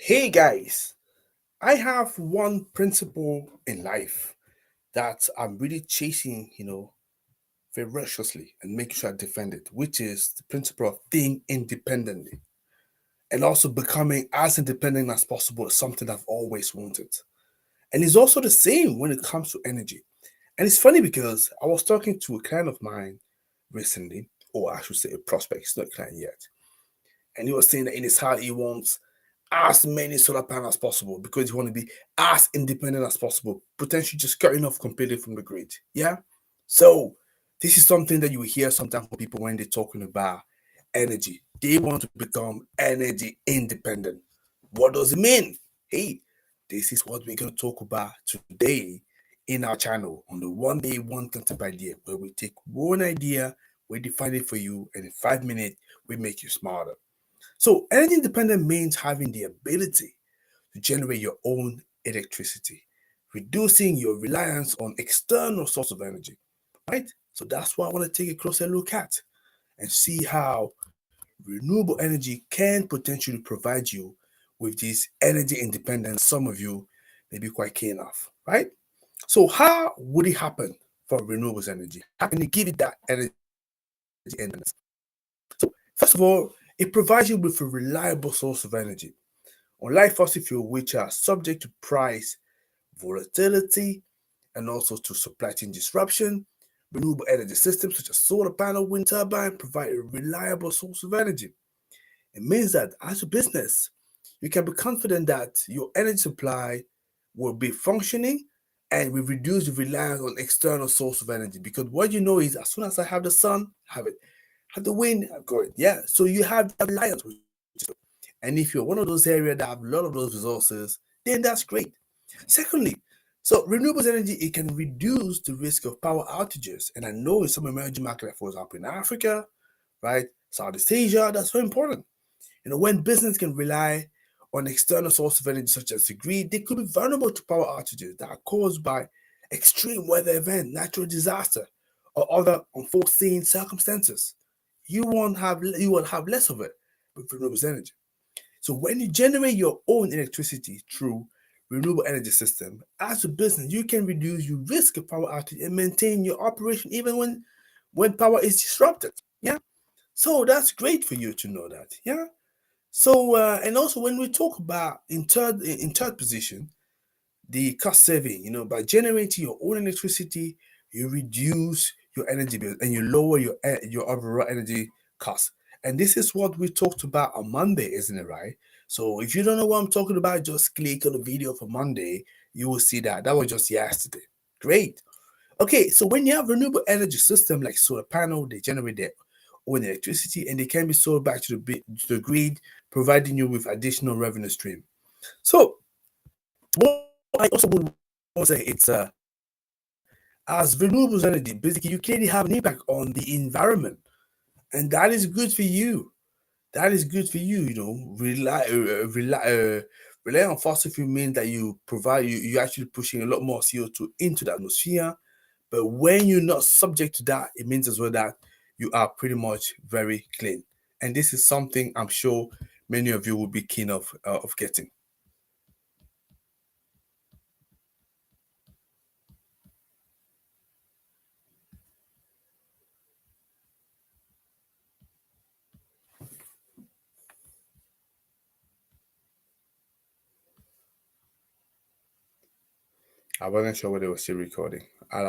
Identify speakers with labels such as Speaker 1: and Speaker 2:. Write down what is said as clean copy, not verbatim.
Speaker 1: Hey guys, I have one principle in life that I'm really chasing, ferociously and making sure I defend it, which is the principle of being independently and also becoming as independent as possible is something I've always wanted. And it's also the same when it comes to energy. And it's funny because I was talking to a client of mine recently, or I should say a prospect, it's not a client yet. And he was saying that in his heart he wants as many solar panels as possible because you want to be as independent as possible, potentially just cutting off completely from the grid. Yeah. So this is something that you hear sometimes from people when they're talking about energy. They want to become energy independent. What does it mean? Hey, this is what we're going to talk about today in our channel on the one day, one concept idea, where we take one idea, we define it for you, and in 5 minutes, we make you smarter. So, energy independent means having the ability to generate your own electricity, reducing your reliance on external source of energy, right? So that's what I want to take a closer look at and see how renewable energy can potentially provide you with this energy independence. Some of you may be quite keen enough, right? So how would it happen for renewables energy? How can you give it that energy independence? So first of all, it provides you with a reliable source of energy. Unlike fossil fuel, which are subject to price volatility and also to supply chain disruption, renewable energy systems such as solar panel, wind turbine provide a reliable source of energy. It means that as a business, you can be confident that your energy supply will be functioning and will reduce the reliance on external source of energy. Because what you know is as soon as I have the sun, I have it. Have the wind, I've got it. Yeah. So you have the reliance. And if you're one of those areas that have a lot of those resources, then that's great. Secondly, so renewables energy, it can reduce the risk of power outages. And I know in some emerging markets, for example, in Africa, right, Southeast Asia, that's so important. When business can rely on external sources of energy such as the grid, they could be vulnerable to power outages that are caused by extreme weather event, natural disaster, or other unforeseen circumstances. You will have less of it with renewables energy. So when you generate your own electricity through renewable energy system, as a business, you can reduce your risk of power outage and maintain your operation even when power is disrupted. Yeah. So that's great for you to know that. Yeah. So and also when we talk about in third position, the cost saving, by generating your own electricity, you reduce your energy bill and you lower your overall energy cost. And this is what we talked about on Monday, isn't it, right? So if you don't know what I'm talking about, just click on the video for Monday. You will see that was just yesterday. Great. Okay, so when you have renewable energy system like solar panel, they generate their own electricity and they can be sold back to the grid, providing you with additional revenue stream. So what I also would want to say it's as renewables energy, basically you clearly have an impact on the environment, and that is good for you. That is good for you. Rely on fossil fuel means that you actually pushing a lot more CO2 into the atmosphere. But when you're not subject to that, it means as well that you are pretty much very clean. And this is something I'm sure many of you will be keen of getting. I wasn't sure whether it was still recording.